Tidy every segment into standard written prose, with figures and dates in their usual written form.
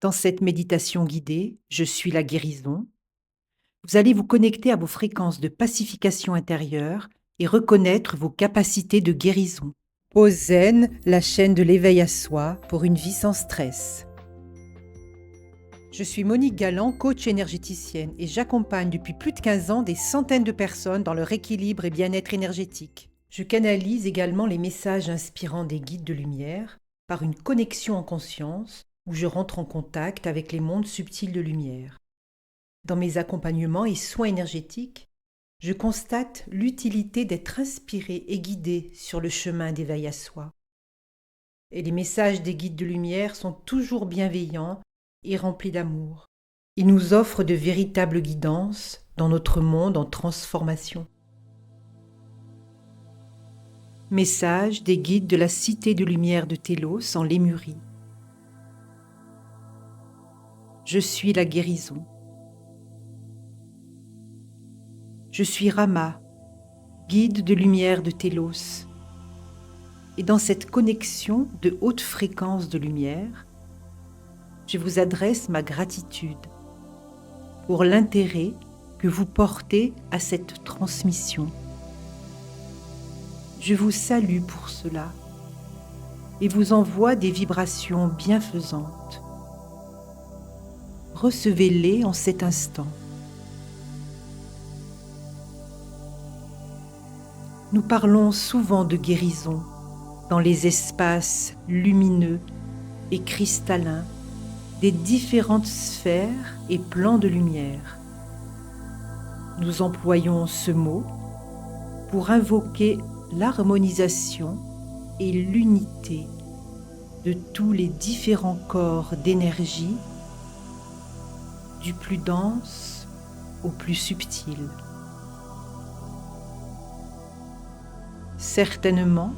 Dans cette méditation guidée, je suis la guérison. Vous allez vous connecter à vos fréquences de pacification intérieure et reconnaître vos capacités de guérison. Pause Zen, la chaîne de l'éveil à soi pour une vie sans stress. Je suis Monique Galland, coach énergéticienne, et j'accompagne depuis plus de 15 ans des centaines de personnes dans leur équilibre et bien-être énergétique. Je canalise également les messages inspirants des guides de lumière par une connexion en conscience où je rentre en contact avec les mondes subtils de lumière. Dans mes accompagnements et soins énergétiques, je constate l'utilité d'être inspiré et guidé sur le chemin d'éveil à soi. Et les messages des guides de lumière sont toujours bienveillants et remplis d'amour. Ils nous offrent de véritables guidances dans notre monde en transformation. Message des guides de la Cité de Lumière de Télos en Lémurie. Je suis la guérison. Je suis Rama, guide de lumière de Télos. Et dans cette connexion de haute fréquence de lumière, je vous adresse ma gratitude pour l'intérêt que vous portez à cette transmission. Je vous salue pour cela et vous envoie des vibrations bienfaisantes. Recevez-les en cet instant. Nous parlons souvent de guérison dans les espaces lumineux et cristallins des différentes sphères et plans de lumière. Nous employons ce mot pour invoquer l'harmonisation et l'unité de tous les différents corps d'énergie, du plus dense au plus subtil. Certainement,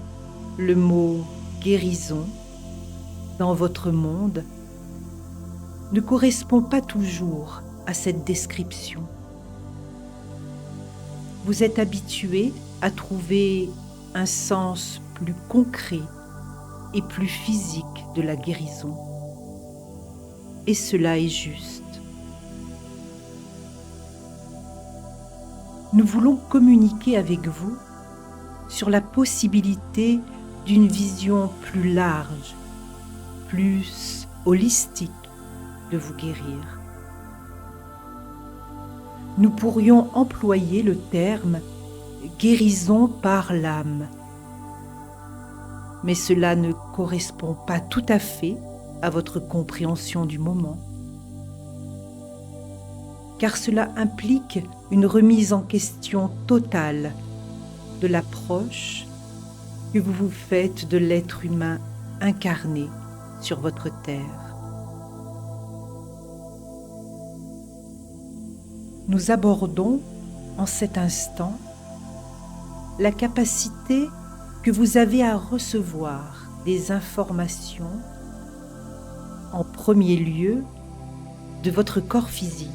le mot « guérison » dans votre monde ne correspond pas toujours à cette description. Vous êtes habitué à trouver un sens plus concret et plus physique de la guérison. Et cela est juste. Nous voulons communiquer avec vous sur la possibilité d'une vision plus large, plus holistique de vous guérir. Nous pourrions employer le terme « guérison par l'âme », mais cela ne correspond pas tout à fait à votre compréhension du moment, car cela implique une remise en question totale de l'approche que vous vous faites de l'être humain incarné sur votre terre. Nous abordons en cet instant la capacité que vous avez à recevoir des informations, en premier lieu, de votre corps physique.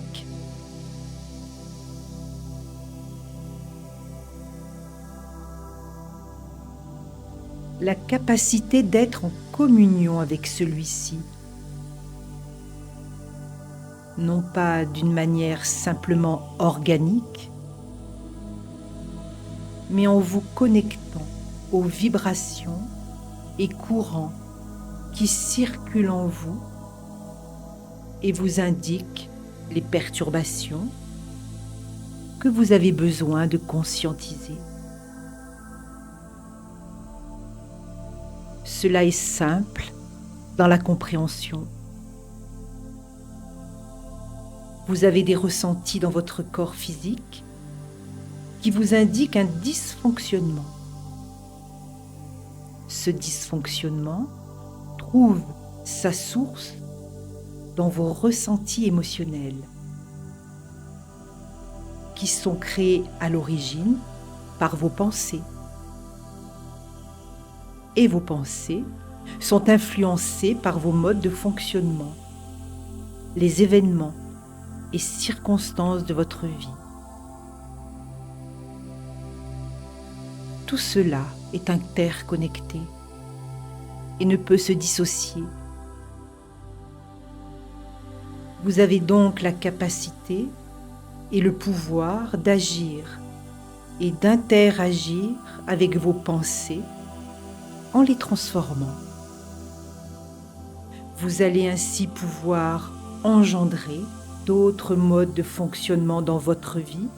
La capacité d'être en communion avec celui-ci, non pas d'une manière simplement organique, mais en vous connectant aux vibrations et courants qui circulent en vous et vous indiquent les perturbations que vous avez besoin de conscientiser. Cela est simple dans la compréhension. Vous avez des ressentis dans votre corps physique qui vous indiquent un dysfonctionnement. Ce dysfonctionnement trouve sa source dans vos ressentis émotionnels qui sont créés à l'origine par vos pensées. Et vos pensées sont influencées par vos modes de fonctionnement, les événements et circonstances de votre vie. Tout cela est interconnecté et ne peut se dissocier. Vous avez donc la capacité et le pouvoir d'agir et d'interagir avec vos pensées en les transformant. Vous allez ainsi pouvoir engendrer d'autres modes de fonctionnement dans votre vie,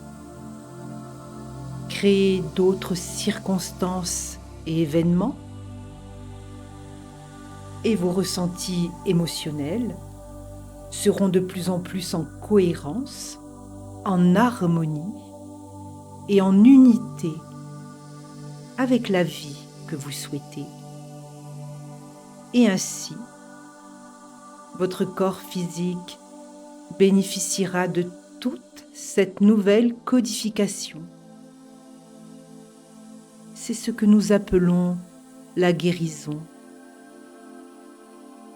créer d'autres circonstances et événements, et vos ressentis émotionnels seront de plus en plus en cohérence, en harmonie et en unité avec la vie que vous souhaitez. Et ainsi, votre corps physique bénéficiera de toute cette nouvelle codification. C'est ce que nous appelons la guérison.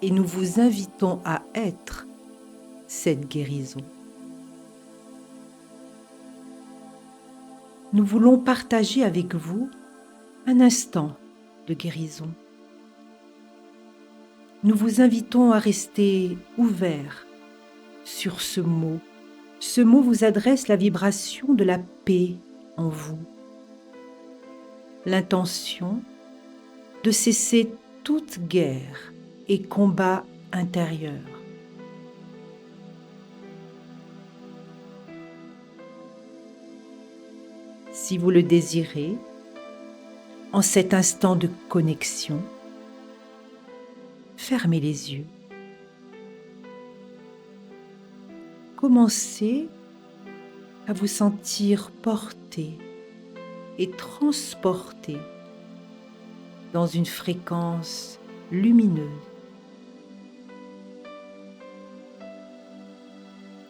Et nous vous invitons à être cette guérison. Nous voulons partager avec vous un instant de guérison. Nous vous invitons à rester ouvert sur ce mot. Ce mot vous adresse la vibration de la paix en vous. L'intention de cesser toute guerre et combat intérieur. Si vous le désirez, en cet instant de connexion, fermez les yeux. Commencez à vous sentir porté et transporté dans une fréquence lumineuse.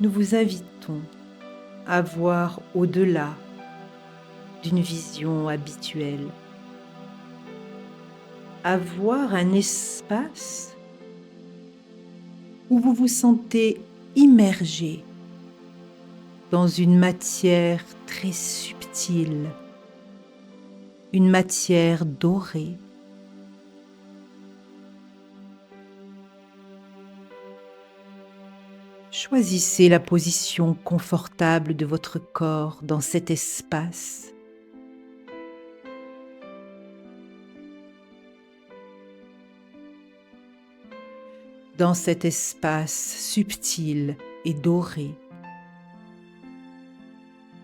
Nous vous invitons à voir au-delà d'une vision habituelle, à voir un espace où vous vous sentez immergé dans une matière très subtile, une matière dorée. Choisissez la position confortable de votre corps dans cet espace. Dans cet espace subtil et doré,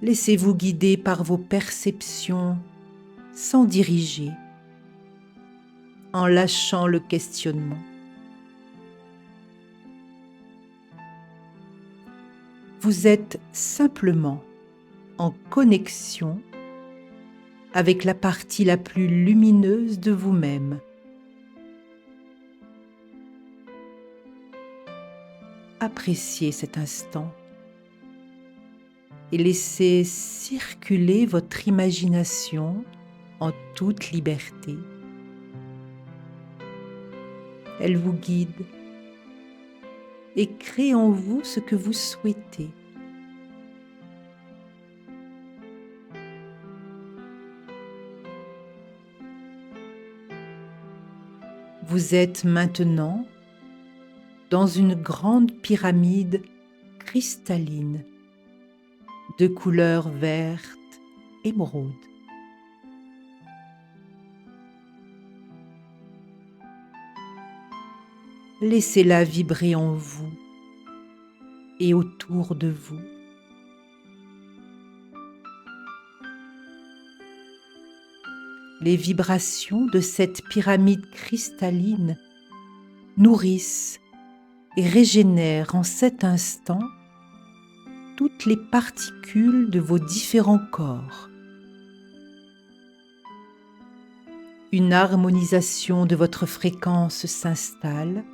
laissez-vous guider par vos perceptions sans diriger, en lâchant le questionnement. Vous êtes simplement en connexion avec la partie la plus lumineuse de vous-même. Appréciez cet instant et laissez circuler votre imagination en toute liberté. Elle vous guide et crée en vous ce que vous souhaitez. Vous êtes maintenant dans une grande pyramide cristalline de couleur verte émeraude. Laissez-la vibrer en vous et autour de vous. Les vibrations de cette pyramide cristalline nourrissent et régénèrent en cet instant toutes les particules de vos différents corps. Une harmonisation de votre fréquence s'installe.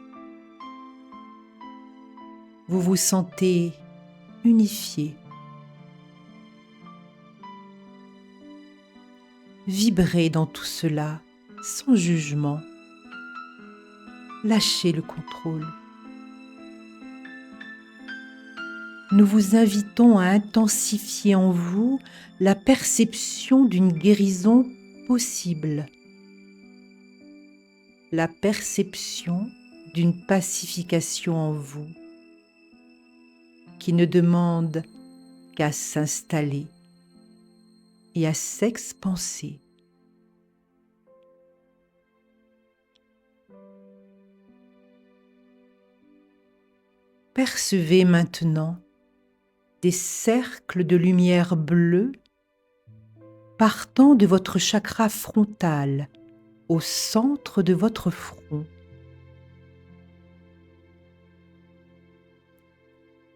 Vous vous sentez unifié. Vibrez dans tout cela sans jugement. Lâchez le contrôle. Nous vous invitons à intensifier en vous la perception d'une guérison possible, la perception d'une pacification en vous. qui ne demande qu'à s'installer et à s'expanser. Percevez maintenant des cercles de lumière bleue partant de votre chakra frontal au centre de votre front.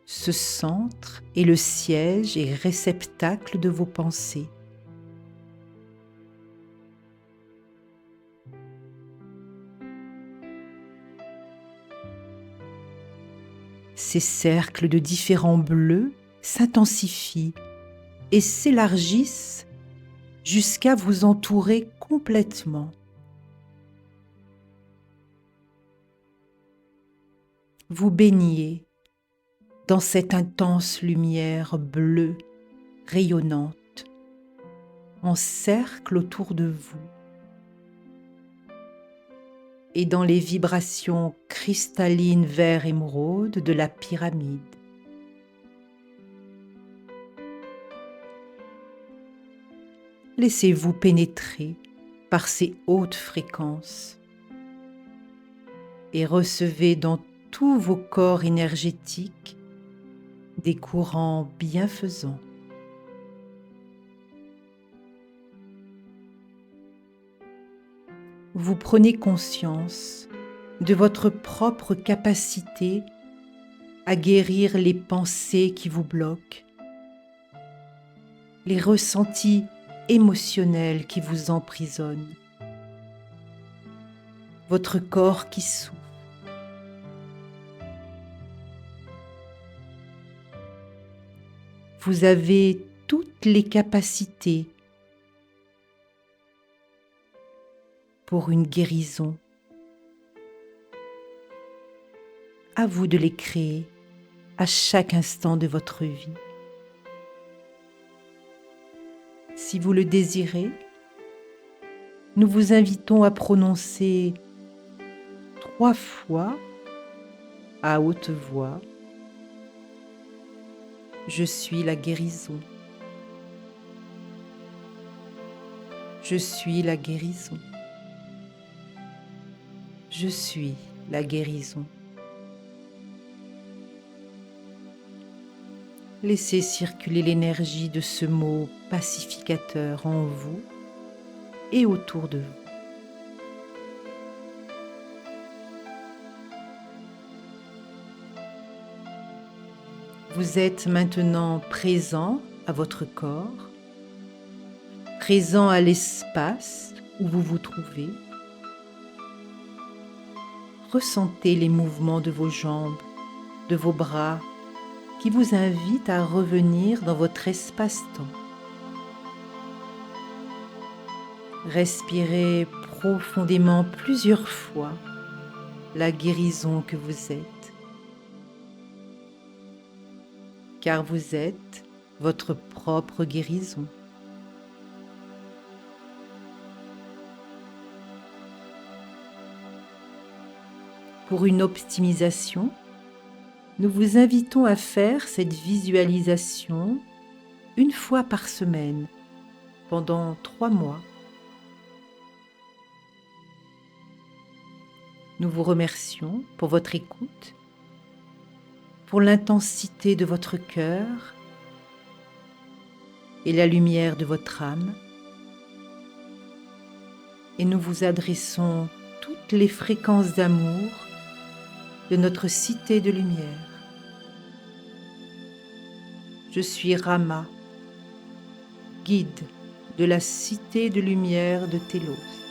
Ce centre est le siège et réceptacle de vos pensées. Ces cercles de différents bleus s'intensifient et s'élargissent jusqu'à vous entourer complètement. Vous baignez dans cette intense lumière bleue rayonnante en cercle autour de vous et dans les vibrations cristallines vert émeraude de la pyramide. Laissez-vous pénétrer par ces hautes fréquences et recevez dans tous vos corps énergétiques des courants bienfaisants. Vous prenez conscience de votre propre capacité à guérir les pensées qui vous bloquent, les ressentis émotionnels qui vous emprisonnent, votre corps qui souffre. Vous avez toutes les capacités pour une guérison. À vous de les créer à chaque instant de votre vie. Si vous le désirez, nous vous invitons à prononcer 3 fois à haute voix: je suis la guérison. Je suis la guérison. Je suis la guérison. Laissez circuler l'énergie de ce mot pacificateur en vous et autour de vous. Vous êtes maintenant présent à votre corps, présent à l'espace où vous vous trouvez. Ressentez les mouvements de vos jambes, de vos bras, qui vous invitent à revenir dans votre espace-temps. Respirez profondément plusieurs fois la guérison que vous êtes, car vous êtes votre propre guérison. Pour une optimisation, nous vous invitons à faire cette visualisation 1 fois par semaine pendant 3 mois. Nous vous remercions pour votre écoute, pour l'intensité de votre cœur et la lumière de votre âme, et nous vous adressons toutes les fréquences d'amour de notre cité de lumière. Je suis Rama, guide de la cité de lumière de Télos.